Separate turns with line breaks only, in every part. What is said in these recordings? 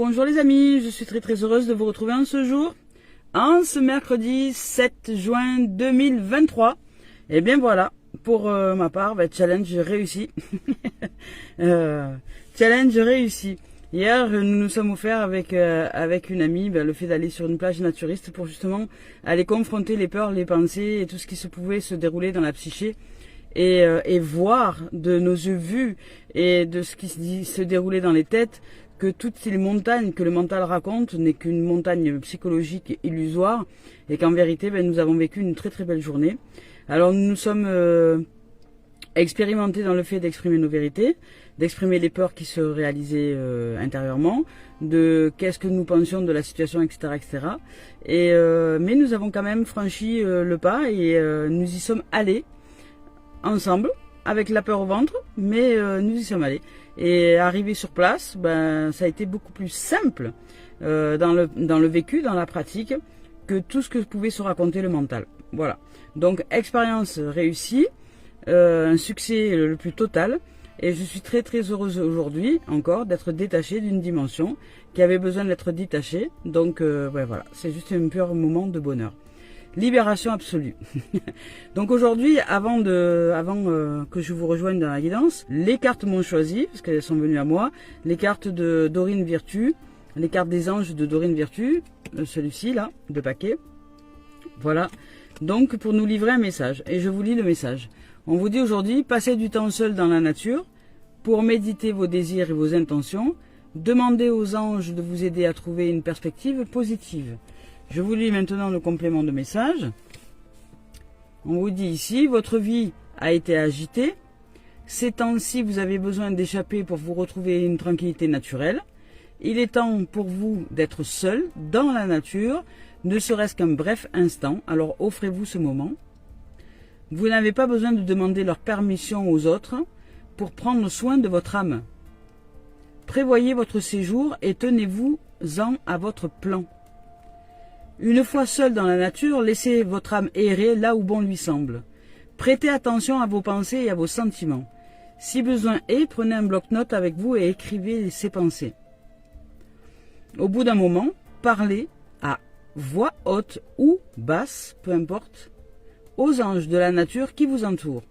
bonjour les amis, je suis très heureuse de vous retrouver en ce jour, en ce mercredi 7 juin 2023. Et bien voilà, pour ma part, challenge réussi. Challenge réussi. Hier, nous nous sommes offerts avec une amie le fait d'aller sur une plage naturiste pour justement aller confronter les peurs, les pensées et tout ce qui se pouvait se dérouler dans la psyché. Et voir de nos yeux vus et de ce qui se déroulait dans les têtes que toutes ces montagnes que le mental raconte n'est qu'une montagne psychologique illusoire et qu'en vérité nous avons vécu une très belle journée. Alors nous nous sommes expérimentés dans le fait d'exprimer nos vérités, d'exprimer les peurs qui se réalisaient intérieurement, de qu'est-ce que nous pensions de la situation, etc. Mais nous avons quand même franchi le pas et nous y sommes allés ensemble, avec la peur au ventre, mais nous y sommes allés. Et arrivé sur place, ça a été beaucoup plus simple dans le vécu, dans la pratique, que tout ce que pouvait se raconter le mental. Voilà. Donc, expérience réussie, un succès le plus total, et je suis très heureuse aujourd'hui, encore, d'être détachée d'une dimension qui avait besoin d'être détachée. Donc, voilà, c'est juste un pur moment de bonheur. Libération absolue. Donc aujourd'hui, avant que je vous rejoigne dans la guidance, les cartes m'ont choisi, parce qu'elles sont venues à moi, les cartes de Dorine Virtue, les cartes des anges de Dorine Virtue, celui-ci là, de paquet. Voilà. Donc pour nous livrer un message, et je vous lis le message. On vous dit aujourd'hui, passez du temps seul dans la nature, pour méditer vos désirs et vos intentions, demandez aux anges de vous aider à trouver une perspective positive. Je vous lis maintenant le complément de message. On vous dit ici, votre vie a été agitée. Ces temps-ci, vous avez besoin d'échapper pour vous retrouver une tranquillité naturelle. Il est temps pour vous d'être seul dans la nature, ne serait-ce qu'un bref instant. Alors offrez-vous ce moment. Vous n'avez pas besoin de demander leur permission aux autres pour prendre soin de votre âme. Prévoyez votre séjour et tenez-vous-en à votre plan. Une fois seul dans la nature, laissez votre âme errer là où bon lui semble. Prêtez attention à vos pensées et à vos sentiments. Si besoin est, prenez un bloc-notes avec vous et écrivez ces pensées. Au bout d'un moment, parlez à voix haute ou basse, peu importe, aux anges de la nature qui vous entourent.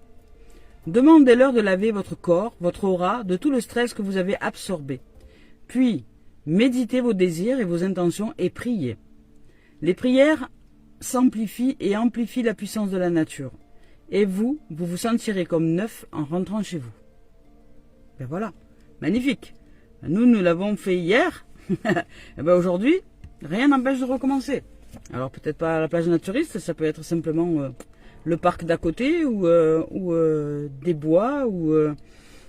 Demandez-leur de laver votre corps, votre aura, de tout le stress que vous avez absorbé. Puis, méditez vos désirs et vos intentions et priez. Les prières s'amplifient et amplifient la puissance de la nature. Et vous vous sentirez comme neuf en rentrant chez vous. Ben voilà, magnifique. Nous l'avons fait hier. Et aujourd'hui, rien n'empêche de recommencer. Alors peut-être pas à la plage naturiste, ça peut être simplement le parc d'à côté ou des bois ou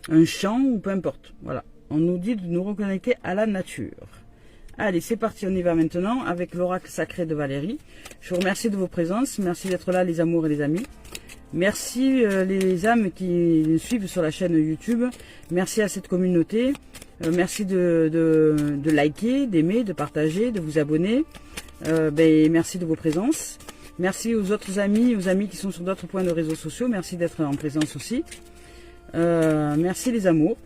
un champ ou peu importe. Voilà, on nous dit de nous reconnecter à la nature. Allez, c'est parti, on y va maintenant avec l'oracle sacré de Valérie. Je vous remercie de vos présences, merci d'être là les amours et les amis. Merci les âmes qui nous suivent sur la chaîne YouTube. Merci à cette communauté. Merci de liker, d'aimer, de partager, de vous abonner. Merci de vos présences. Merci aux autres amis, aux amis qui sont sur d'autres points de réseaux sociaux. Merci d'être en présence aussi. Merci les amours.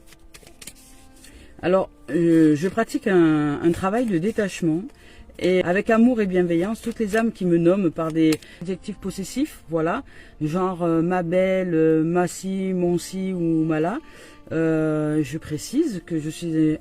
Alors, je pratique un travail de détachement et avec amour et bienveillance, toutes les âmes qui me nomment par des adjectifs possessifs, voilà, genre ma belle, ma si, mon si ou mala, je précise que je suis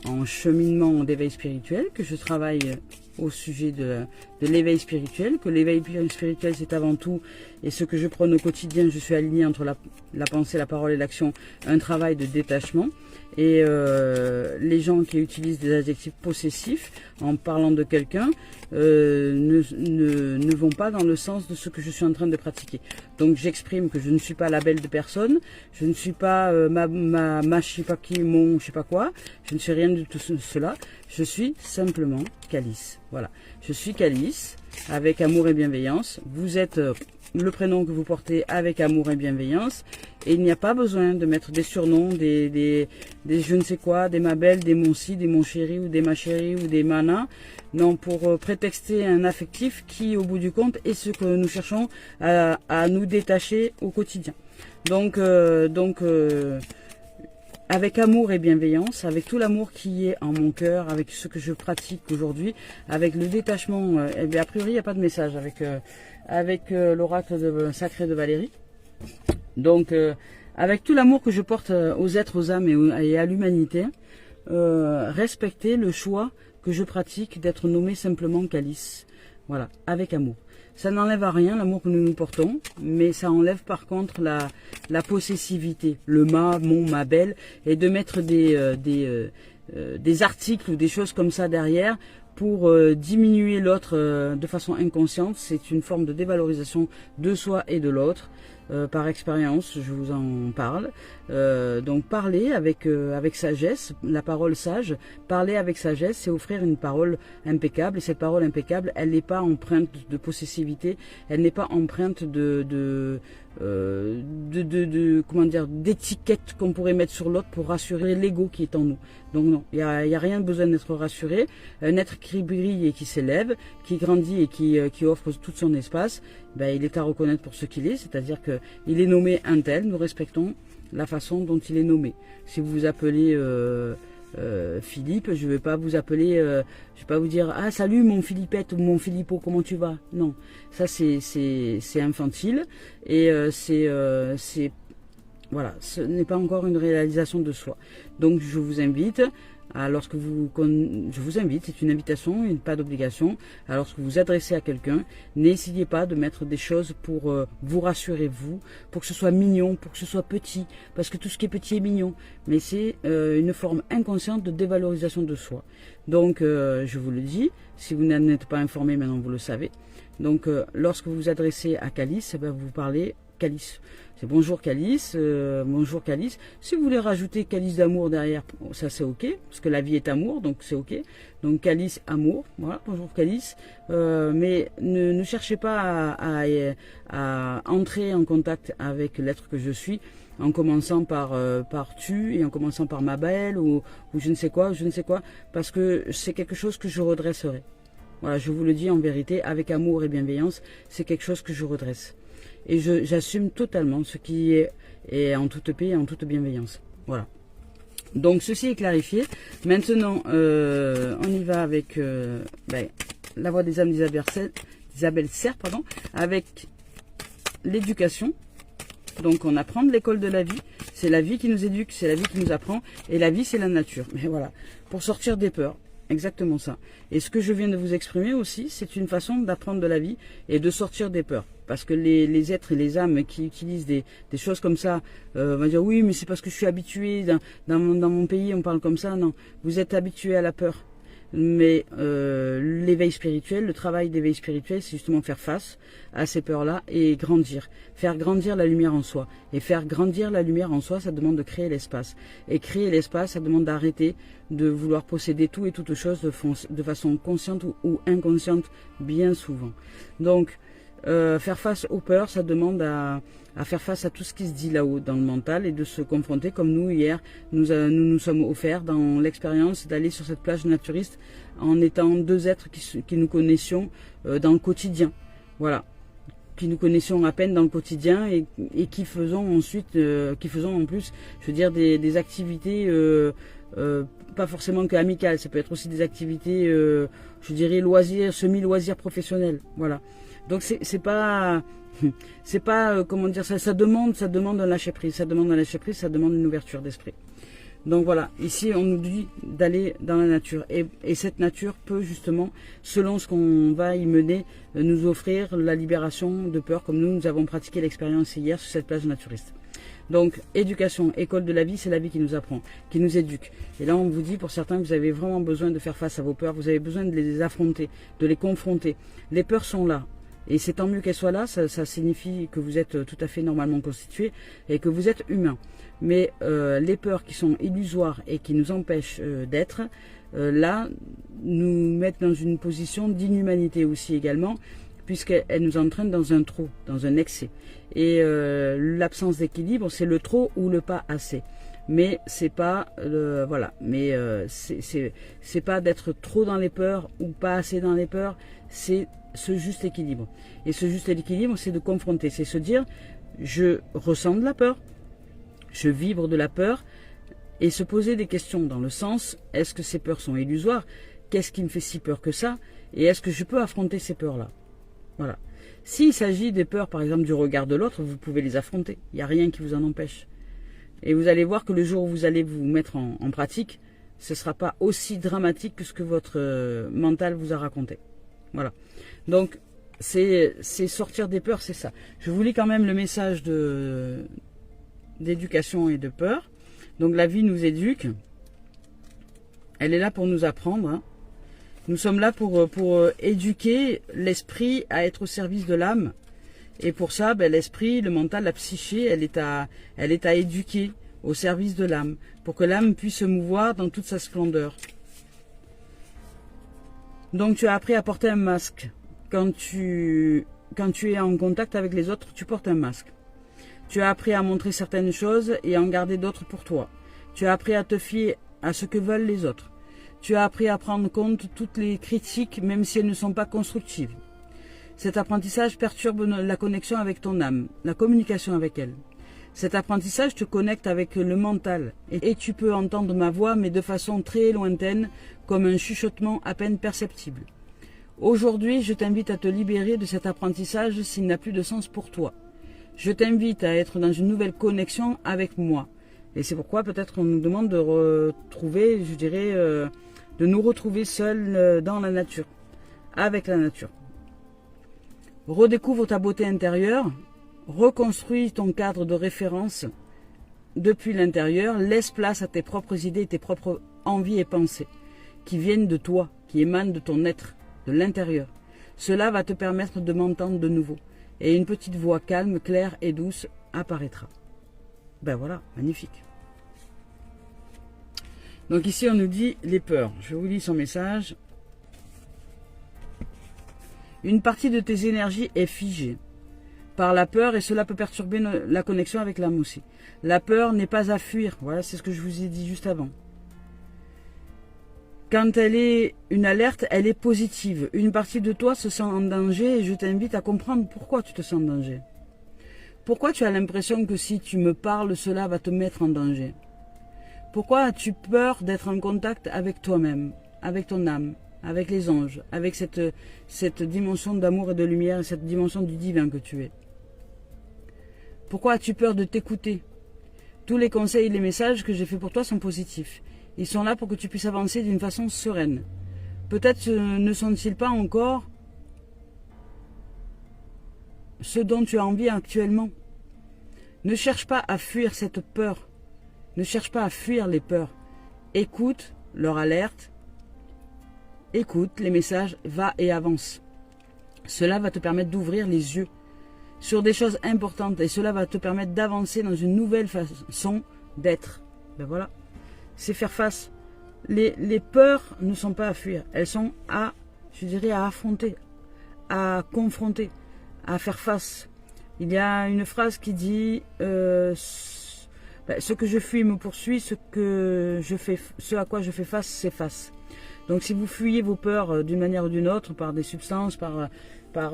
en cheminement d'éveil spirituel, que je travaille au sujet de l'éveil spirituel, que l'éveil spirituel c'est avant tout, et ce que je prône au quotidien, je suis alignée entre la pensée, la parole et l'action, un travail de détachement. Et les gens qui utilisent des adjectifs possessifs en parlant de quelqu'un ne vont pas dans le sens de ce que je suis en train de pratiquer. Donc j'exprime que je ne suis pas la belle de personne, je ne suis pas ma je sais pas qui, mon je sais pas quoi, je ne suis rien de tout cela, je suis simplement Calice. Voilà, je suis Calice avec amour et bienveillance. Vous êtes le prénom que vous portez avec amour et bienveillance. Et il n'y a pas besoin de mettre des surnoms, des je ne sais quoi, des ma belle, des mon si, des mon chéri ou des ma chérie ou des mana. Non, pour prétexter un affectif qui, au bout du compte, est ce que nous cherchons à nous détacher au quotidien. Donc avec amour et bienveillance, avec tout l'amour qui est en mon cœur, avec ce que je pratique aujourd'hui, avec le détachement. A priori, il n'y a pas de message avec l'oracle sacré de Valérie. Donc, avec tout l'amour que je porte aux êtres, aux âmes et à l'humanité, respecter le choix que je pratique d'être nommé simplement Calice. Voilà, avec amour. Ça n'enlève à rien l'amour que nous nous portons, mais ça enlève par contre la possessivité, le ma belle, et de mettre des articles ou des choses comme ça derrière pour diminuer l'autre de façon inconsciente. C'est une forme de dévalorisation de soi et de l'autre. Par expérience, je vous en parle. Donc parler avec sagesse, la parole sage, parler avec sagesse, c'est offrir une parole impeccable. Et cette parole impeccable, elle n'est pas empreinte de possessivité, elle n'est pas empreinte comment dire, d'étiquette qu'on pourrait mettre sur l'autre pour rassurer l'ego qui est en nous. Donc non, il y a rien de besoin d'être rassuré. Un être qui brille et qui s'élève, qui grandit et qui offre tout son espace, ben, il est à reconnaître pour ce qu'il est, c'est-à-dire que il est nommé un tel, nous respectons la façon dont il est nommé. Si vous vous appelez Philippe, je ne vais pas vous appeler, je vais pas vous dire ah salut mon Philippette ou mon Philippot, comment tu vas? Non, ça c'est infantile et voilà, ce n'est pas encore une réalisation de soi. Donc je vous invite, je vous invite, c'est une invitation, pas d'obligation. Alors lorsque vous vous adressez à quelqu'un, n'essayez pas de mettre des choses pour vous rassurer vous, pour que ce soit mignon, pour que ce soit petit, parce que tout ce qui est petit est mignon. Mais c'est une forme inconsciente de dévalorisation de soi. Donc je vous le dis, si vous n'en êtes pas informé, maintenant vous le savez. Donc lorsque vous vous adressez à Calice, ben, vous parlez Calice. C'est bonjour Calice, bonjour Calice. Si vous voulez rajouter Calice d'amour derrière, ça c'est ok, parce que la vie est amour, donc c'est ok. Donc Calice amour, voilà, bonjour Calice. Mais ne cherchez pas à entrer en contact avec l'être que je suis, en commençant par tu et en commençant par ma belle ou je ne sais quoi, parce que c'est quelque chose que je redresserai. Voilà, je vous le dis en vérité, avec amour et bienveillance, c'est quelque chose que je redresse. Et j'assume totalement ce qui est en toute paix et en toute bienveillance. Voilà. Donc ceci est clarifié. Maintenant, on y va avec la voix des âmes d'Isabelle Serre, avec l'éducation. Donc on apprend de l'école de la vie. C'est la vie qui nous éduque, c'est la vie qui nous apprend. Et la vie, c'est la nature. Mais voilà, pour sortir des peurs. Exactement ça. Et ce que je viens de vous exprimer aussi, c'est une façon d'apprendre de la vie et de sortir des peurs. Parce que les êtres et les âmes qui utilisent des choses comme ça, vont dire oui, mais c'est parce que je suis habitué, dans mon pays on parle comme ça. Non, vous êtes habitué à la peur. Mais l'éveil spirituel, le travail d'éveil spirituel, c'est justement faire face à ces peurs-là et grandir. Faire grandir la lumière en soi. Et faire grandir la lumière en soi, ça demande de créer l'espace. Et créer l'espace, ça demande d'arrêter de vouloir posséder tout et toutes choses de façon consciente ou inconsciente, bien souvent. Donc, faire face aux peurs, ça demande à faire face à tout ce qui se dit là-haut dans le mental et de se confronter comme nous hier, nous sommes offerts dans l'expérience d'aller sur cette plage naturiste en étant deux êtres qui nous connaissions dans le quotidien. Voilà. Qui nous connaissions à peine dans le quotidien et qui faisons ensuite, en plus, je veux dire, des activités pas forcément que amicales, ça peut être aussi des activités, je dirais, loisirs, semi-loisirs professionnels. Voilà. Donc c'est pas comment dire, ça demande un lâcher prise, ça demande une ouverture d'esprit. Donc voilà, ici on nous dit d'aller dans la nature et cette nature peut justement, selon ce qu'on va y mener, nous offrir la libération de peur comme nous avons pratiqué l'expérience hier sur cette plage naturiste. Donc éducation, école de la vie, c'est la vie qui nous apprend, qui nous éduque. Et là on vous dit, pour certains, vous avez vraiment besoin de faire face à vos peurs, vous avez besoin de les affronter, de les confronter. Les peurs sont là. Et c'est tant mieux qu'elles soient là, ça signifie que vous êtes tout à fait normalement constitué et que vous êtes humain. Mais les peurs qui sont illusoires et qui nous empêchent d'être, là, nous mettent dans une position d'inhumanité aussi également, puisqu'elles nous entraînent dans un trop, dans un excès. Et l'absence d'équilibre, c'est le trop ou le pas assez. Mais c'est pas voilà, mais c'est pas d'être trop dans les peurs ou pas assez dans les peurs, c'est ce juste équilibre. Et ce juste équilibre, c'est de confronter, c'est se dire, je ressens de la peur, je vibre de la peur, et se poser des questions dans le sens, est-ce que ces peurs sont illusoires? Qu'est-ce qui me fait si peur que ça? Et est-ce que je peux affronter ces peurs-là? Voilà. S'il s'agit des peurs, par exemple, du regard de l'autre, vous pouvez les affronter. Il n'y a rien qui vous en empêche. Et vous allez voir que le jour où vous allez vous mettre en pratique, ce ne sera pas aussi dramatique que ce que votre mental vous a raconté. Voilà. Donc, c'est sortir des peurs, c'est ça. Je vous lis quand même le message d'éducation et de peur. Donc, la vie nous éduque. Elle est là pour nous apprendre. Hein. Nous sommes là pour éduquer l'esprit à être au service de l'âme. Et pour ça, ben, l'esprit, le mental, la psyché, elle est à éduquer au service de l'âme, pour que l'âme puisse se mouvoir dans toute sa splendeur. Donc tu as appris à porter un masque. Quand tu es en contact avec les autres, tu portes un masque. Tu as appris à montrer certaines choses et à en garder d'autres pour toi. Tu as appris à te fier à ce que veulent les autres. Tu as appris à prendre compte toutes les critiques, même si elles ne sont pas constructives. Cet apprentissage perturbe la connexion avec ton âme, la communication avec elle. Cet apprentissage te connecte avec le mental et tu peux entendre ma voix, mais de façon très lointaine, comme un chuchotement à peine perceptible. Aujourd'hui, je t'invite à te libérer de cet apprentissage s'il n'a plus de sens pour toi. Je t'invite à être dans une nouvelle connexion avec moi. Et c'est pourquoi peut-être on nous demande de retrouver, je dirais, de nous retrouver seuls dans la nature, avec la nature. Redécouvre ta beauté intérieure, reconstruis ton cadre de référence depuis l'intérieur, laisse place à tes propres idées, tes propres envies et pensées qui viennent de toi, qui émanent de ton être, de l'intérieur. Cela va te permettre de m'entendre de nouveau et une petite voix calme, claire et douce apparaîtra. Ben voilà, magnifique. Donc ici on nous dit les peurs. Je vous lis son message. Une partie de tes énergies est figée par la peur et cela peut perturber la connexion avec l'âme aussi. La peur n'est pas à fuir. Voilà, c'est ce que je vous ai dit juste avant. Quand elle est une alerte, elle est positive. Une partie de toi se sent en danger et je t'invite à comprendre pourquoi tu te sens en danger. Pourquoi tu as l'impression que si tu me parles, cela va te mettre en danger? Pourquoi as-tu peur d'être en contact avec toi-même, avec ton âme, avec les anges, avec cette dimension d'amour et de lumière, et cette dimension du divin que tu es? Pourquoi as-tu peur de t'écouter? Tous les conseils et les messages que j'ai faits pour toi sont positifs. Ils sont là pour que tu puisses avancer d'une façon sereine. Peut-être ne sont-ils pas encore ce dont tu as envie actuellement. Ne cherche pas à fuir cette peur. Ne cherche pas à fuir les peurs. Écoute leur alerte. Écoute les messages, va et avance. Cela va te permettre d'ouvrir les yeux sur des choses importantes et cela va te permettre d'avancer dans une nouvelle façon d'être. Ben voilà, c'est faire face. Les peurs ne sont pas à fuir, elles sont à, je dirais, à affronter, à confronter, à faire face. Il y a une phrase qui dit ce que je fuis me poursuit, ce à quoi je fais face s'efface. Donc si vous fuyez vos peurs d'une manière ou d'une autre, par des substances, par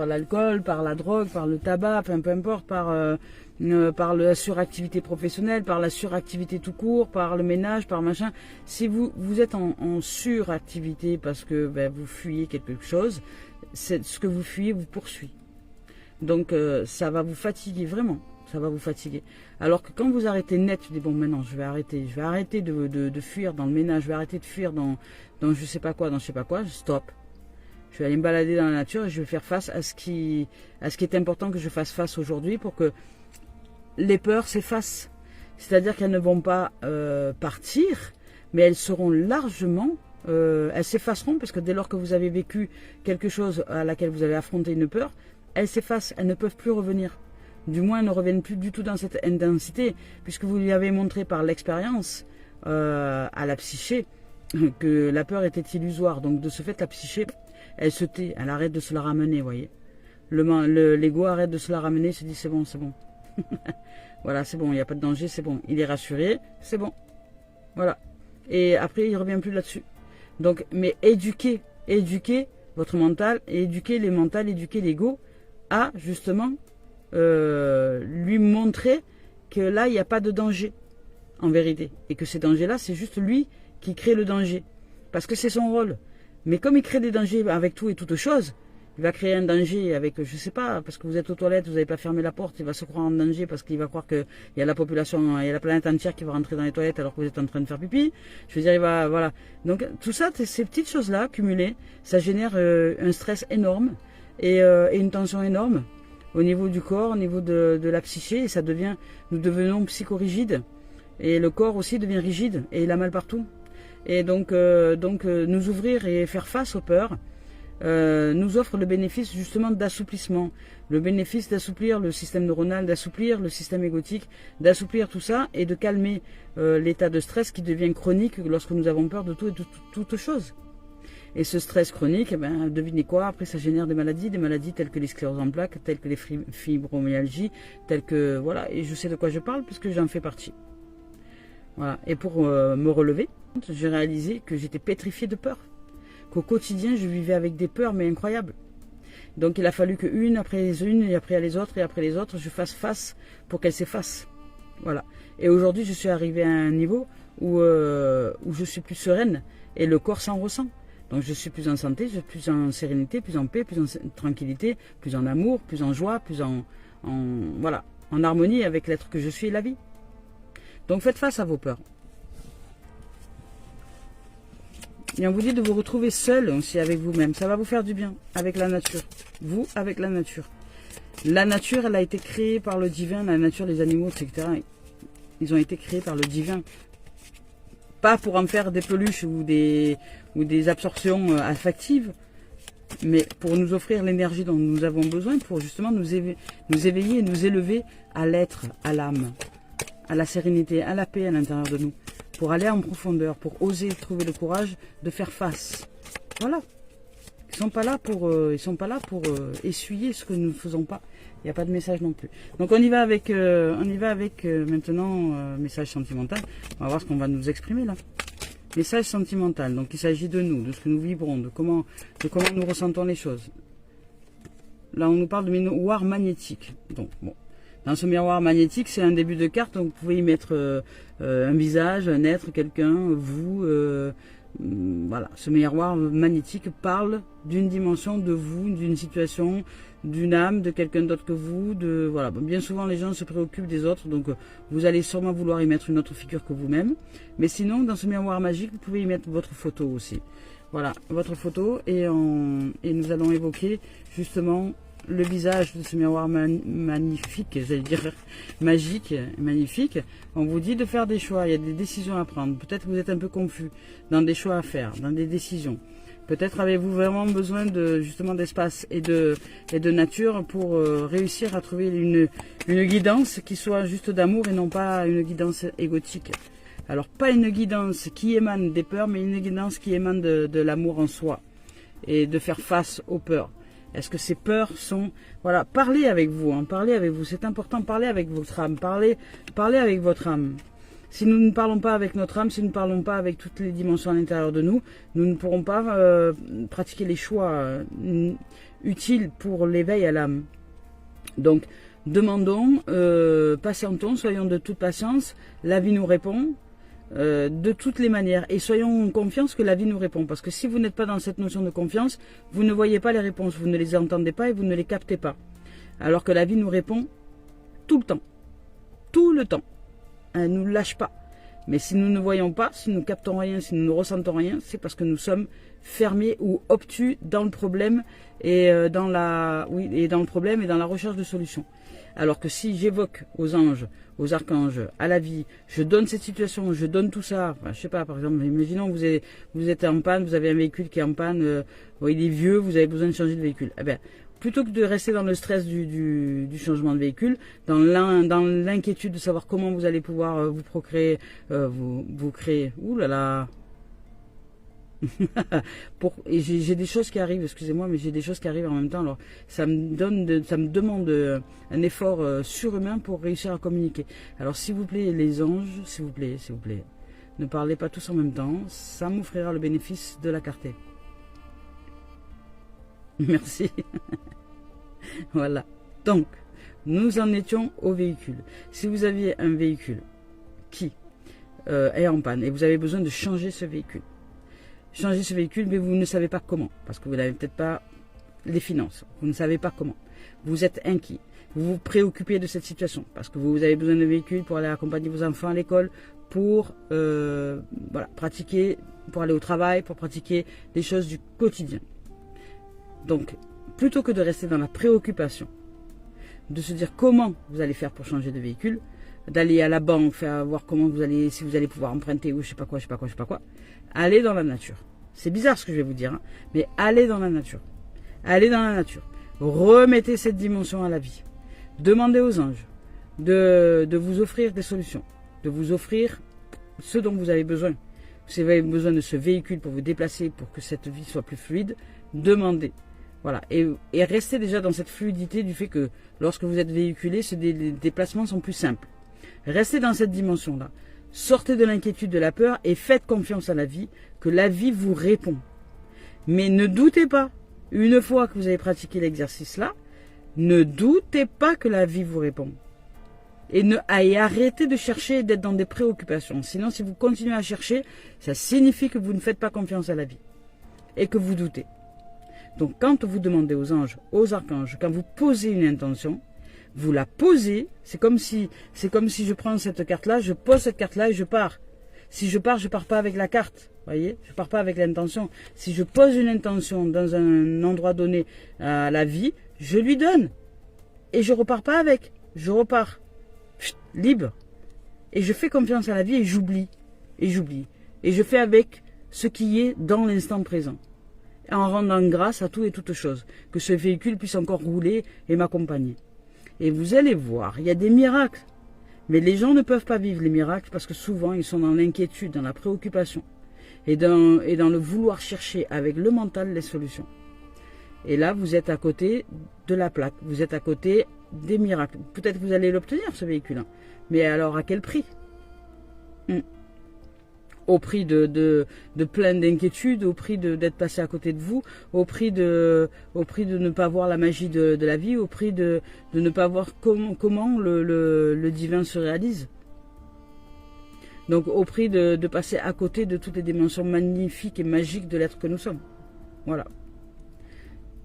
l'alcool, par la drogue, par le tabac, peu importe, par la suractivité professionnelle, par la suractivité tout court, par le ménage, par machin, si vous êtes en suractivité parce que vous fuyez quelque chose, ce que vous fuyez vous poursuit. Donc ça va vous fatiguer vraiment. Ça va vous fatiguer. Alors que quand vous arrêtez net, tu dis bon maintenant je vais arrêter de fuir dans le ménage, je vais arrêter de fuir dans je sais pas quoi, stop. Je vais aller me balader dans la nature et je vais faire face à ce qui est important que je fasse face aujourd'hui pour que les peurs s'effacent. C'est-à-dire qu'elles ne vont pas partir, mais elles seront largement, elles s'effaceront parce que dès lors que vous avez vécu quelque chose à laquelle vous avez affronté une peur, elles s'effacent, elles ne peuvent plus revenir. Du moins, elles ne reviennent plus du tout dans cette intensité, puisque vous lui avez montré par l'expérience à la psyché que la peur était illusoire. Donc de ce fait, la psyché, elle se tait, elle arrête de se la ramener, vous voyez. L'ego arrête de se la ramener, se dit c'est bon, c'est bon. Voilà, c'est bon, il n'y a pas de danger, c'est bon. Il est rassuré, c'est bon. Voilà. Et après, il ne revient plus là-dessus. Donc, mais éduquez votre mental, éduquez les mentales, éduquez l'ego à justement lui montrer que là, il n'y a pas de danger. en vérité. Et que ces dangers-là, c'est juste lui qui crée le danger. Parce que c'est son rôle. Mais comme il crée des dangers avec tout et toutes choses, il va créer un danger avec, je sais pas, parce que vous êtes aux toilettes, vous n'avez pas fermé la porte, il va se croire en danger parce qu'il va croire qu'il y a la population, il y a la planète entière qui va rentrer dans les toilettes alors que vous êtes en train de faire pipi. Je veux dire, il va, voilà. Donc, tout ça, ces petites choses-là, cumulées, ça génère un stress énorme et une tension énorme au niveau du corps, au niveau de la psyché, et ça devient, nous devenons psychorigides. Et le corps aussi devient rigide et il a mal partout. Et donc nous ouvrir et faire face aux peurs, nous offre le bénéfice justement d'assouplissement, le bénéfice d'assouplir le système neuronal, d'assouplir le système égotique, d'assouplir tout ça et de calmer l'état de stress qui devient chronique lorsque nous avons peur de tout et de toute chose. Et ce stress chronique, eh ben, devinez quoi, après ça génère des maladies telles que les scléroses en plaques, telles que les fibromyalgies, telles que, voilà, et je sais de quoi je parle puisque j'en fais partie. Voilà, et pour me relever, j'ai réalisé que j'étais pétrifiée de peur. Qu'au quotidien, je vivais avec des peurs, mais incroyables. Donc il a fallu qu'une après les unes, et après les autres, et après les autres, je fasse face pour qu'elles s'effacent. Voilà. Et aujourd'hui, je suis arrivée à un niveau où je suis plus sereine, et le corps s'en ressent. Donc je suis plus en santé, je suis plus en sérénité, plus en paix, plus en tranquillité, plus en amour, plus en joie, plus voilà, en harmonie avec l'être que je suis et la vie. Donc faites face à vos peurs. Et on vous dit de vous retrouver seul aussi avec vous-même. Ça va vous faire du bien avec la nature. Vous avec la nature. La nature, elle a été créée par le divin. La nature, les animaux, etc. Ils ont été créés par le divin. Pas pour en faire des peluches ou des absorptions affectives, mais pour nous offrir l'énergie dont nous avons besoin pour justement nous éveiller et nous élever à l'être, à l'âme, à la sérénité, à la paix à l'intérieur de nous. Pour aller en profondeur, pour oser trouver le courage de faire face. Voilà. Ils sont pas là pour essuyer ce que nous ne faisons pas. Il n'y a pas de message non plus. Donc on y va avec maintenant message sentimental. On va voir ce qu'on va nous exprimer là. Message sentimental. Donc il s'agit de nous, de ce que nous vibrons, de comment nous ressentons les choses. Là on nous parle de miroir magnétique. Donc bon. Dans ce miroir magnétique, c'est un début de carte, donc vous pouvez y mettre un visage, un être, quelqu'un, vous. Voilà, ce miroir magnétique parle d'une dimension de vous, d'une situation, d'une âme, de quelqu'un d'autre que vous. Voilà. Bien souvent, les gens se préoccupent des autres, donc vous allez sûrement vouloir y mettre une autre figure que vous-même. Mais sinon, dans ce miroir magique, vous pouvez y mettre votre photo aussi. Voilà, votre photo, et nous allons évoquer justement le visage de ce miroir magnifique, j'allais dire magique, magnifique. On vous dit de faire des choix, il y a des décisions à prendre. Peut-être que vous êtes un peu confus dans des choix à faire, dans des décisions. Peut-être avez-vous vraiment besoin justement d'espace et de nature pour réussir à trouver une guidance qui soit juste d'amour et non pas une guidance égotique. Alors pas une guidance qui émane des peurs, mais une guidance qui émane de l'amour en soi et de faire face aux peurs. Est-ce que ces peurs sont... Voilà, parlez avec vous, c'est important, parlez avec votre âme, parlez avec votre âme. Si nous ne parlons pas avec notre âme, si nous ne parlons pas avec toutes les dimensions à l'intérieur de nous, nous ne pourrons pas pratiquer les choix utiles pour l'éveil à l'âme. Donc, demandons, patientons, soyons de toute patience, la vie nous répond. De toutes les manières, et soyons confiants que la vie nous répond, parce que si vous n'êtes pas dans cette notion de confiance, vous ne voyez pas les réponses, vous ne les entendez pas et vous ne les captez pas, alors que la vie nous répond tout le temps, elle ne nous lâche pas. Mais si nous ne voyons pas, si nous ne captons rien, si nous ne ressentons rien, c'est parce que nous sommes fermés ou obtus dans le problème et dans la recherche de solutions. Alors que si j'évoque aux anges, aux archanges, à la vie, je donne cette situation, je donne tout ça. Enfin, je sais pas, par exemple, imaginons que vous êtes en panne, vous avez un véhicule qui est en panne, il est vieux, vous avez besoin de changer de véhicule. Eh bien, plutôt que de rester dans le stress du changement de véhicule, dans l'inquiétude de savoir comment vous allez pouvoir vous procréer, vous créer, et j'ai des choses qui arrivent, excusez-moi, mais j'ai des choses qui arrivent en même temps. Alors, ça me demande un effort surhumain pour réussir à communiquer. Alors, s'il vous plaît, les anges, s'il vous plaît, ne parlez pas tous en même temps. Ça m'offrira le bénéfice de la clarté. Merci. Voilà. Donc, nous en étions au véhicule. Si vous aviez un véhicule qui est en panne et vous avez besoin de changer ce véhicule. Changer ce véhicule, mais vous ne savez pas comment, parce que vous n'avez peut-être pas les finances, vous ne savez pas comment. Vous êtes inquiet, vous vous préoccupez de cette situation, parce que vous avez besoin de véhicule pour aller accompagner vos enfants à l'école, pour voilà, pratiquer, pour aller au travail, pour pratiquer des choses du quotidien. Donc, plutôt que de rester dans la préoccupation, de se dire comment vous allez faire pour changer de véhicule, d'aller à la banque, voir comment vous allez, si vous allez pouvoir emprunter ou je sais pas quoi, allez dans la nature. C'est bizarre ce que je vais vous dire, hein, mais allez dans la nature. Allez dans la nature. Remettez cette dimension à la vie. Demandez aux anges de vous offrir des solutions, de vous offrir ce dont vous avez besoin. Si vous avez besoin de ce véhicule pour vous déplacer, pour que cette vie soit plus fluide, demandez. Voilà. Et restez déjà dans cette fluidité du fait que lorsque vous êtes véhiculé, les déplacements sont plus simples. Restez dans cette dimension-là. Sortez de l'inquiétude, de la peur et faites confiance à la vie, que la vie vous répond. Mais ne doutez pas, une fois que vous avez pratiqué l'exercice-là, ne doutez pas que la vie vous répond. Et arrêtez de chercher et d'être dans des préoccupations. Sinon, si vous continuez à chercher, ça signifie que vous ne faites pas confiance à la vie et que vous doutez. Donc, quand vous demandez aux anges, aux archanges, quand vous posez une intention, vous la posez, c'est comme si je prends cette carte-là, je pose cette carte-là et je pars. Si je pars pas avec la carte, voyez, je pars pas avec l'intention. Si je pose une intention dans un endroit donné à la vie, je lui donne. Et je repars pas avec, je repars. Libre. Et je fais confiance à la vie et j'oublie. Et je fais avec ce qui est dans l'instant présent. En rendant grâce à tout et toute chose. Que ce véhicule puisse encore rouler et m'accompagner. Et vous allez voir, il y a des miracles. Mais les gens ne peuvent pas vivre les miracles parce que souvent ils sont dans l'inquiétude, dans la préoccupation. Et dans le vouloir chercher avec le mental les solutions. Et là, vous êtes à côté de la plaque. Vous êtes à côté des miracles. Peut-être que vous allez l'obtenir, ce véhicule. Mais alors, à quel prix? Au prix de plein d'inquiétudes, au prix d'être passé à côté de vous, au prix de ne pas voir la magie de la vie, au prix de ne pas voir comment le divin se réalise. Donc, au prix de passer à côté de toutes les dimensions magnifiques et magiques de l'être que nous sommes. Voilà.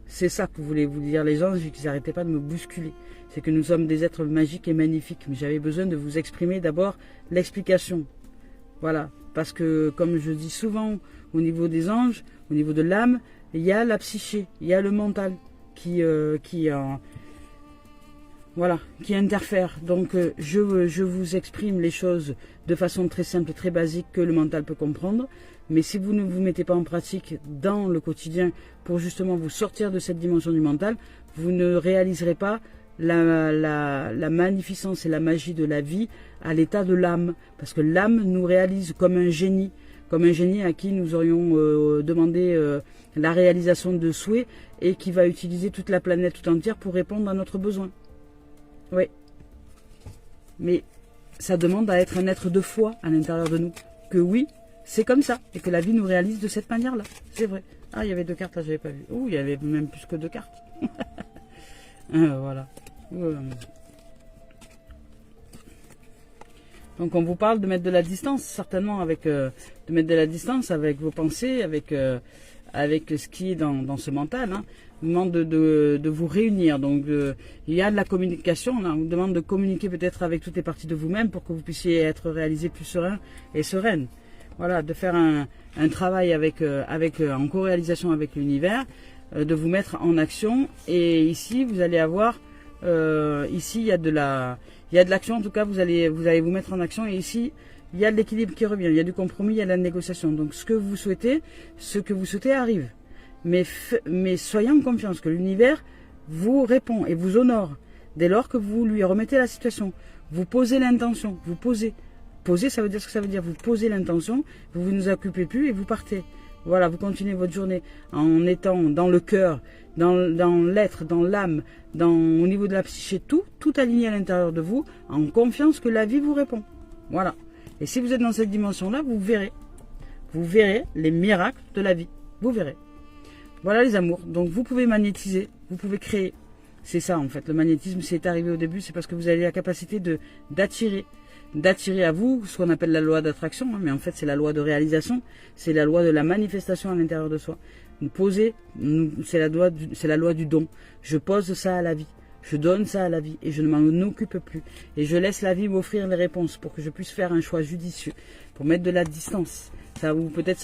C'est ça que voulaient vous dire les anges, qu'ils n'arrêtaient pas de me bousculer. C'est que nous sommes des êtres magiques et magnifiques. Mais j'avais besoin de vous exprimer d'abord l'explication. Voilà. Parce que, comme je dis souvent, au niveau des anges, au niveau de l'âme, il y a la psyché, il y a le mental qui interfère. Donc, je vous exprime les choses de façon très simple et très basique que le mental peut comprendre. Mais si vous ne vous mettez pas en pratique dans le quotidien pour justement vous sortir de cette dimension du mental, vous ne réaliserez pas la magnificence et la magie de la vie à l'état de l'âme. Parce que l'âme nous réalise comme un génie à qui nous aurions demandé la réalisation de souhaits et qui va utiliser toute la planète tout entière pour répondre à notre besoin. Oui. Mais ça demande à être un être de foi à l'intérieur de nous. Que oui, c'est comme ça. Et que la vie nous réalise de cette manière-là. C'est vrai. Ah, il y avait 2 cartes là, j'avais pas vu. Oh, il y avait même plus que 2 cartes. Voilà. Donc on vous parle de mettre de la distance, certainement de mettre de la distance avec vos pensées, avec ce qui est dans ce mental. Hein. On vous demande de vous réunir. Donc il y a de la communication. On vous demande de communiquer peut-être avec toutes les parties de vous-même pour que vous puissiez être réalisé plus serein et sereine. Voilà, de faire un travail en co-réalisation avec l'univers, de vous mettre en action. Et ici, vous allez avoir, ici il y a de l'action. En tout cas, vous allez vous mettre en action. Et ici, il y a de l'équilibre qui revient. Il y a du compromis, il y a de la négociation. Donc, ce que vous souhaitez arrive. Mais soyez en confiance que l'univers vous répond et vous honore dès lors que vous lui remettez la situation. Vous posez l'intention, vous posez. Poser, ça veut dire ce que ça veut dire. Vous posez l'intention, vous ne vous occupez plus et vous partez. Voilà, vous continuez votre journée en étant dans le cœur, dans l'être, dans l'âme, au niveau de la psyché, tout aligné à l'intérieur de vous, en confiance que la vie vous répond. Voilà. Et si vous êtes dans cette dimension-là, vous verrez les miracles de la vie. Vous verrez. Voilà les amours. Donc vous pouvez magnétiser, vous pouvez créer. C'est ça en fait. Le magnétisme, c'est arrivé au début, c'est parce que vous avez la capacité d'attirer d'attirer à vous ce qu'on appelle la loi d'attraction, hein, mais en fait c'est la loi de réalisation, c'est la loi de la manifestation à l'intérieur de soi. Poser, c'est la loi du don. Je pose ça à la vie, je donne ça à la vie et je ne m'en occupe plus. Et je laisse la vie m'offrir les réponses pour que je puisse faire un choix judicieux, pour mettre de la distance. Ça, ou peut-être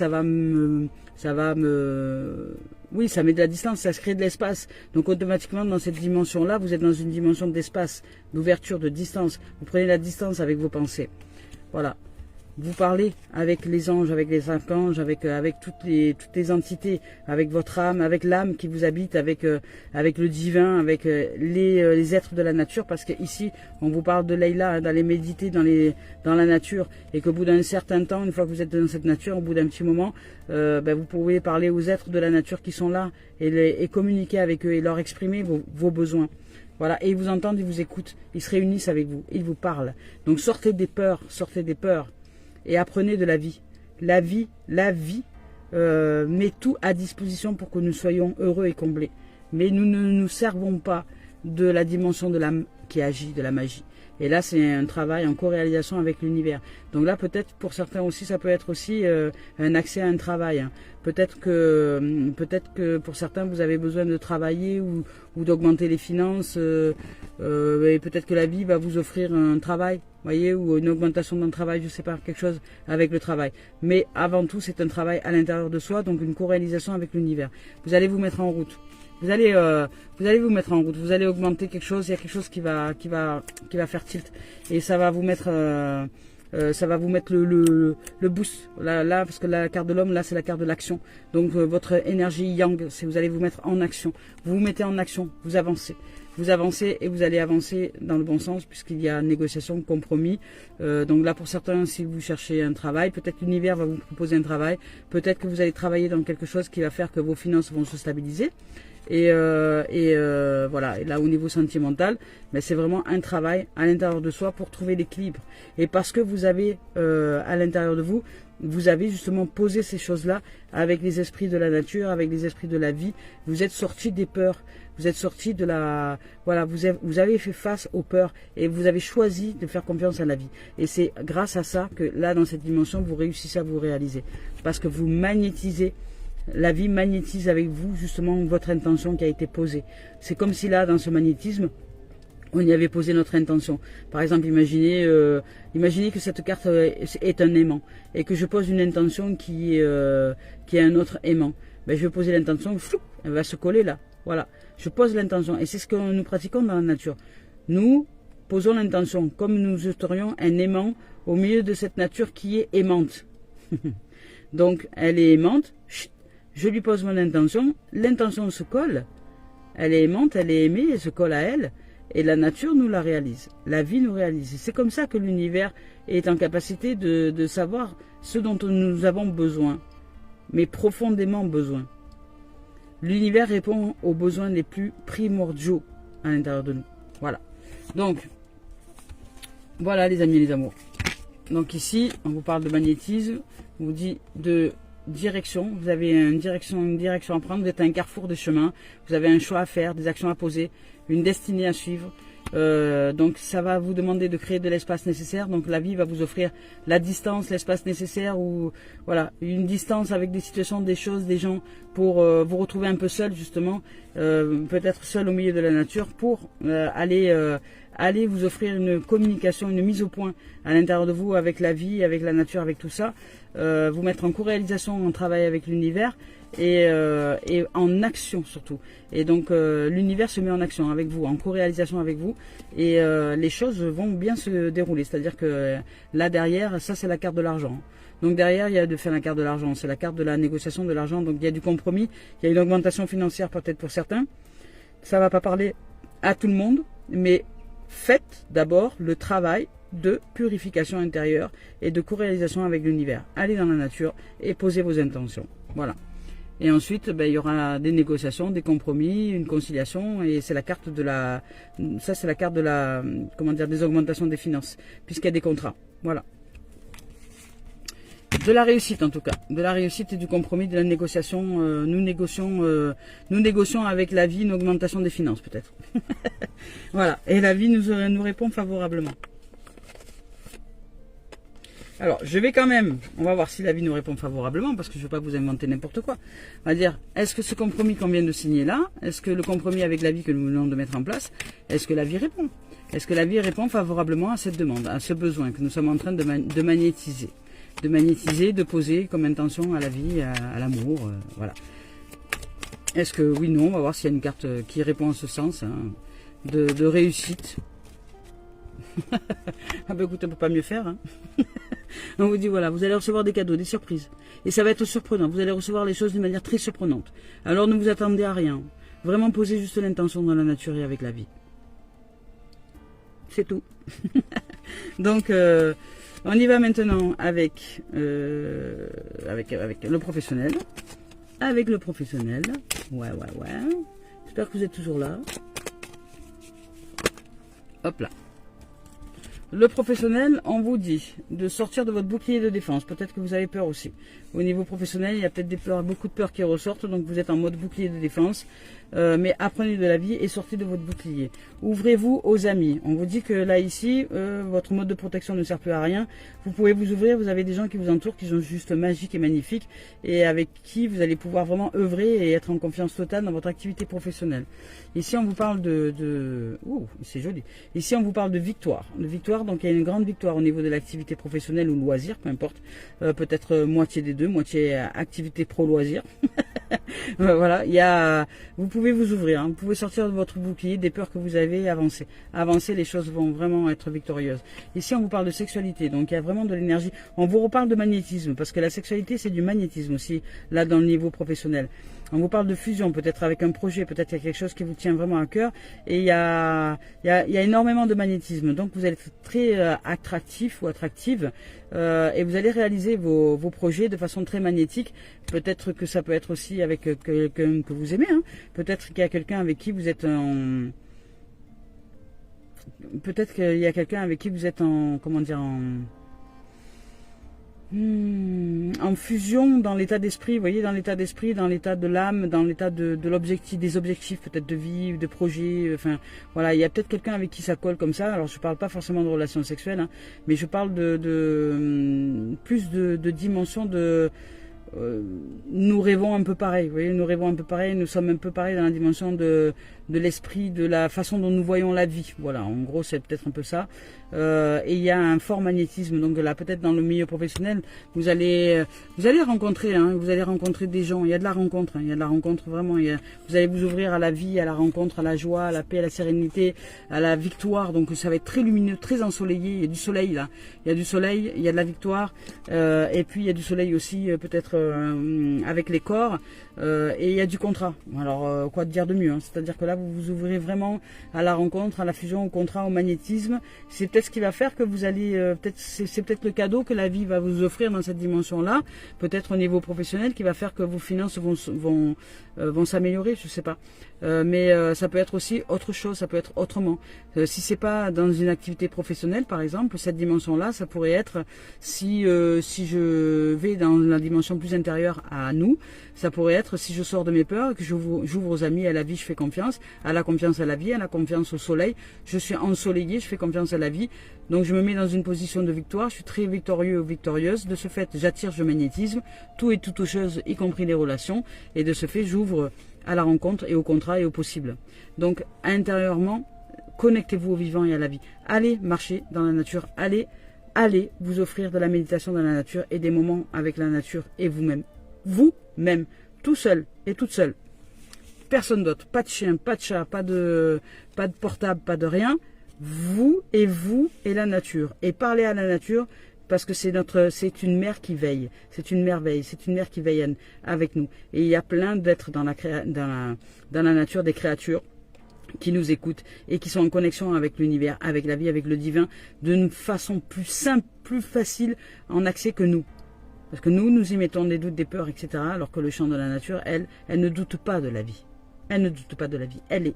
oui, ça met de la distance, ça se crée de l'espace. Donc automatiquement, dans cette dimension-là, vous êtes dans une dimension d'espace, d'ouverture, de distance. Vous prenez la distance avec vos pensées. Voilà. Vous parlez avec les anges, avec les archanges, avec toutes les entités, avec votre âme, avec l'âme qui vous habite, avec le divin, avec les êtres de la nature, parce qu'ici, on vous parle de Leïla, hein, d'aller méditer dans la nature, et qu'au bout d'un certain temps, une fois que vous êtes dans cette nature, au bout d'un petit moment, vous pouvez parler aux êtres de la nature qui sont là, et communiquer avec eux, et leur exprimer vos besoins. Voilà, et ils vous entendent, ils vous écoutent, ils se réunissent avec vous, ils vous parlent. Donc sortez des peurs, et apprenez de la vie. La vie met tout à disposition pour que nous soyons heureux et comblés. Mais nous ne nous servons pas de la dimension de l'âme qui agit, de la magie. Et là, c'est un travail en co-réalisation avec l'univers. Donc là, peut-être pour certains aussi, ça peut être aussi un accès à un travail. Hein. Peut-être que pour certains, vous avez besoin de travailler ou d'augmenter les finances. Et peut-être que la vie va vous offrir un travail, voyez, ou une augmentation d'un travail, je ne sais pas, quelque chose avec le travail. Mais avant tout, c'est un travail à l'intérieur de soi, donc une co-réalisation avec l'univers. Vous allez vous mettre en route. Vous allez vous mettre en route, vous allez augmenter quelque chose, il y a quelque chose qui va faire tilt. Et ça va vous mettre le boost. Là, parce que la carte de l'homme, là, c'est la carte de l'action. Donc votre énergie yang, vous allez vous mettre en action. Vous vous mettez en action, vous avancez. Vous avancez et vous allez avancer dans le bon sens puisqu'il y a négociation, compromis. Donc là, pour certains, si vous cherchez un travail, peut-être l'univers va vous proposer un travail. Peut-être que vous allez travailler dans quelque chose qui va faire que vos finances vont se stabiliser. Et voilà, et là au niveau sentimental, mais c'est vraiment un travail à l'intérieur de soi pour trouver l'équilibre. Et parce que vous avez à l'intérieur de vous, vous avez justement posé ces choses-là avec les esprits de la nature, avec les esprits de la vie. Vous êtes sorti des peurs, vous êtes sorti de la... Voilà, vous avez fait face aux peurs et vous avez choisi de faire confiance à la vie. Et c'est grâce à ça que là, dans cette dimension, vous réussissez à vous réaliser. Parce que vous magnétisez. La vie magnétise avec vous justement votre intention qui a été posée. C'est comme si là, dans ce magnétisme, on y avait posé notre intention. Par exemple, imaginez que cette carte est un aimant et que je pose une intention qui est un autre aimant. Ben, je vais poser l'intention, elle va se coller là. Voilà, je pose l'intention et c'est ce que nous pratiquons dans la nature. Nous posons l'intention comme nous jeterions un aimant au milieu de cette nature qui est aimante. Donc, elle est aimante. Je lui pose mon intention, l'intention se colle, elle est aimante, elle est aimée, elle se colle à elle, et la nature nous la réalise, la vie nous réalise. C'est comme ça que l'univers est en capacité de savoir ce dont nous avons besoin, mais profondément besoin. L'univers répond aux besoins les plus primordiaux à l'intérieur de nous. Voilà. Donc, voilà les amis et les amours. Donc ici, on vous parle de magnétisme, on vous dit de... direction, vous avez une direction à prendre, vous êtes à un carrefour de chemin, vous avez un choix à faire, des actions à poser, une destinée à suivre. Donc ça va vous demander de créer de l'espace nécessaire. Donc la vie va vous offrir la distance, l'espace nécessaire, ou voilà, une distance avec des situations, des choses, des gens, pour vous retrouver un peu seul justement, peut-être seul au milieu de la nature, pour aller vous offrir une communication, une mise au point à l'intérieur de vous avec la vie, avec la nature, avec tout ça, vous mettre en co-réalisation, en travail avec l'univers et en action surtout. Et donc l'univers se met en action avec vous, en co-réalisation avec vous, et les choses vont bien se dérouler. C'est-à-dire que là derrière, ça c'est la carte de l'argent. Donc derrière, il y a de faire la carte de l'argent, c'est la carte de la négociation de l'argent. Donc il y a du compromis, il y a une augmentation financière peut-être pour certains. Ça va pas parler à tout le monde, mais faites d'abord le travail de purification intérieure et de co-réalisation avec l'univers. Allez dans la nature et posez vos intentions. Voilà. Et ensuite, il y aura des négociations, des compromis, une conciliation, et c'est la carte de la... Ça, c'est la carte de la... Comment dire, des augmentations des finances, puisqu'il y a des contrats. Voilà. De la réussite en tout cas, de la réussite et du compromis, de la négociation. Nous négocions avec la vie une augmentation des finances peut-être. Voilà, et la vie nous répond favorablement. Alors, je vais quand même, on va voir si la vie nous répond favorablement, parce que je ne veux pas vous inventer n'importe quoi. On va dire, est-ce que ce compromis qu'on vient de signer là, est-ce que le compromis avec la vie que nous venons de mettre en place, est-ce que la vie répond? Est-ce que la vie répond favorablement à cette demande, à ce besoin que nous sommes en train de magnétiser? De magnétiser, de poser comme intention à la vie, à l'amour, voilà. Est-ce que oui, non, on va voir s'il y a une carte qui répond en ce sens, hein, de réussite. Ah ben écoute, on ne peut pas mieux faire. Hein. On vous dit voilà, vous allez recevoir des cadeaux, des surprises. Et ça va être surprenant, vous allez recevoir les choses d'une manière très surprenante. Alors ne vous attendez à rien. Vraiment posez juste l'intention dans la nature et avec la vie. C'est tout. Donc on y va maintenant avec le professionnel. Avec le professionnel. Ouais. J'espère que vous êtes toujours là. Hop là. Le professionnel, on vous dit de sortir de votre bouclier de défense. Peut-être que vous avez peur aussi. Au niveau professionnel, il y a peut-être des peurs, beaucoup de peurs qui ressortent. Donc vous êtes en mode bouclier de défense. Mais apprenez de la vie et sortez de votre bouclier. Ouvrez-vous aux amis. On vous dit que là, ici, votre mode de protection ne sert plus à rien. Vous pouvez vous ouvrir. Vous avez des gens qui vous entourent, qui sont juste magiques et magnifiques. Et avec qui vous allez pouvoir vraiment œuvrer et être en confiance totale dans votre activité professionnelle. Ici, on vous parle ouh, c'est joli. Ici, on vous parle de victoire. De victoire, donc il y a une grande victoire au niveau de l'activité professionnelle ou loisir, peu importe. Peut-être moitié des deux, moitié activité pro-loisir. Voilà, vous pouvez vous ouvrir, hein, vous pouvez sortir de votre bouclier, des peurs que vous avez et avancer. Avancer, les choses vont vraiment être victorieuses. Ici, on vous parle de sexualité, donc il y a vraiment de l'énergie. On vous reparle de magnétisme, parce que la sexualité, c'est du magnétisme aussi, là, dans le niveau professionnel. On vous parle de fusion, peut-être avec un projet, peut-être il y a quelque chose qui vous tient vraiment à cœur. Et il y a énormément de magnétisme. Donc vous allez être très attractif ou attractive et vous allez réaliser vos projets de façon très magnétique. Peut-être que ça peut être aussi avec quelqu'un que vous aimez. Hein. Peut-être qu'il y a quelqu'un avec qui vous êtes en... Peut-être qu'il y a quelqu'un avec qui vous êtes en... Comment dire en fusion dans l'état d'esprit, vous voyez, dans l'état d'esprit, dans l'état de l'âme, dans l'état de l'objectif, des objectifs peut-être de vie, de projet, enfin voilà, il y a peut-être quelqu'un avec qui ça colle comme ça. Alors je parle pas forcément de relations sexuelles, hein, mais je parle plus de dimensions de nous rêvons un peu pareil, vous voyez, nous rêvons un peu pareil, nous sommes un peu pareil dans la dimension de l'esprit, de la façon dont nous voyons la vie. Voilà, en gros, c'est peut-être un peu ça. Et il y a un fort magnétisme. Donc là, peut-être dans le milieu professionnel, vous allez rencontrer, hein, vous allez rencontrer des gens. Il y a de la rencontre, hein, il y a de la rencontre vraiment. Vous allez vous ouvrir à la vie, à la rencontre, à la joie, à la paix, à la sérénité, à la victoire. Donc ça va être très lumineux, très ensoleillé. Il y a du soleil là. Il y a du soleil, il y a de la victoire. Et puis il y a du soleil aussi, peut-être avec les corps. Et il y a du contrat. Alors quoi dire de mieux, hein, c'est-à-dire que là vous vous ouvrez vraiment à la rencontre, à la fusion, au contrat, au magnétisme. C'est peut-être ce qui va faire que vous allez, c'est peut-être le cadeau que la vie va vous offrir dans cette dimension-là, peut-être au niveau professionnel, qui va faire que vos finances vont s'améliorer, je sais pas. Mais ça peut être aussi autre chose, ça peut être autrement. Si c'est pas dans une activité professionnelle, par exemple, cette dimension-là, ça pourrait être si je vais dans la dimension plus intérieure à nous, ça pourrait être si je sors de mes peurs, que j'ouvre aux amis, à la vie, je fais confiance, à la confiance à la vie, à la confiance au soleil. Je suis ensoleillé, je fais confiance à la vie. Donc je me mets dans une position de victoire, je suis très victorieux ou victorieuse. De ce fait, j'attire, je magnétisme, tout et toute chose, y compris les relations. Et de ce fait, j'ouvre à la rencontre et au contrat et au possible. Donc intérieurement, connectez-vous au vivant et à la vie. Allez marcher dans la nature, allez vous offrir de la méditation dans la nature et des moments avec la nature et vous-même. Vous-même, tout seul et toute seule. Personne d'autre, pas de chien, pas de chat, pas de portable, pas de rien. Vous et la nature. Et parlez à la nature parce que c'est une mère qui veille. C'est une merveille, c'est une mère qui veille avec nous. Et il y a plein d'êtres dans la nature, des créatures qui nous écoutent et qui sont en connexion avec l'univers, avec la vie, avec le divin, d'une façon plus simple, plus facile en accès que nous. Parce que nous y mettons des doutes, des peurs, etc. Alors que le champ de la nature, elle ne doute pas de la vie. Elle ne doute pas de la vie. Elle est.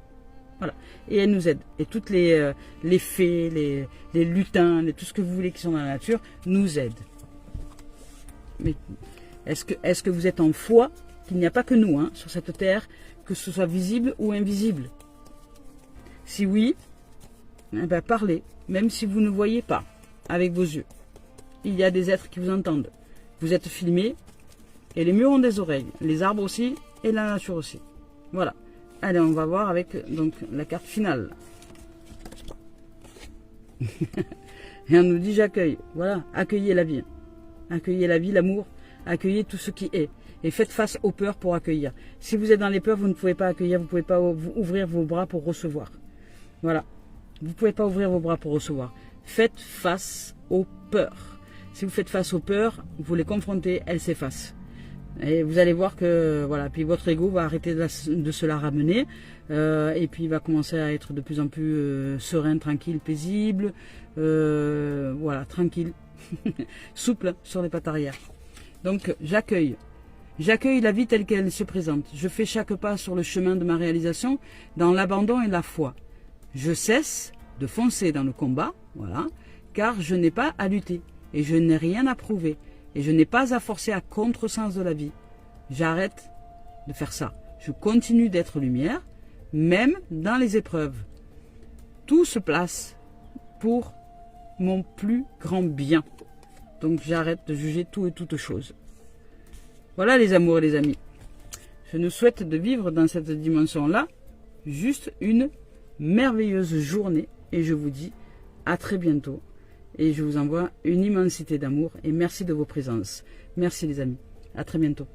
Voilà. Et elle nous aide. Et toutes les fées, les lutins, tout ce que vous voulez qui sont dans la nature, nous aident. Mais est-ce que vous êtes en foi qu'il n'y a pas que nous, hein, sur cette terre, que ce soit visible ou invisible? Si oui, eh ben parlez, même si vous ne voyez pas avec vos yeux. il y a des êtres qui vous entendent. Vous êtes filmés et les murs ont des oreilles, les arbres aussi et la nature aussi. Voilà. Allez, on va voir avec donc la carte finale. Et on nous dit j'accueille. Voilà, accueillez la vie. Accueillez la vie, l'amour, accueillez tout ce qui est. Et faites face aux peurs pour accueillir. Si vous êtes dans les peurs, vous ne pouvez pas accueillir, vous ne pouvez pas ouvrir vos bras pour recevoir. Voilà. Vous ne pouvez pas ouvrir vos bras pour recevoir. Faites face aux peurs. Si vous faites face aux peurs, vous les confrontez, elles s'effacent. Et vous allez voir que, voilà, puis votre ego va arrêter de se la ramener. Et puis il va commencer à être de plus en plus serein, tranquille, paisible. Voilà, tranquille. Souple sur les pattes arrière. Donc j'accueille. J'accueille la vie telle qu'elle se présente. Je fais chaque pas sur le chemin de ma réalisation dans l'abandon et la foi. Je cesse de foncer dans le combat, voilà, car je n'ai pas à lutter et je n'ai rien à prouver et je n'ai pas à forcer à contresens de la vie. J'arrête de faire ça. Je continue d'être lumière, même dans les épreuves. Tout se place pour mon plus grand bien. Donc j'arrête de juger tout et toute chose. Voilà les amours et les amis. Je nous souhaite de vivre dans cette dimension-là juste une merveilleuse journée et je vous dis à très bientôt et je vous envoie une immensité d'amour et merci de vos présences. Merci les amis. À très bientôt.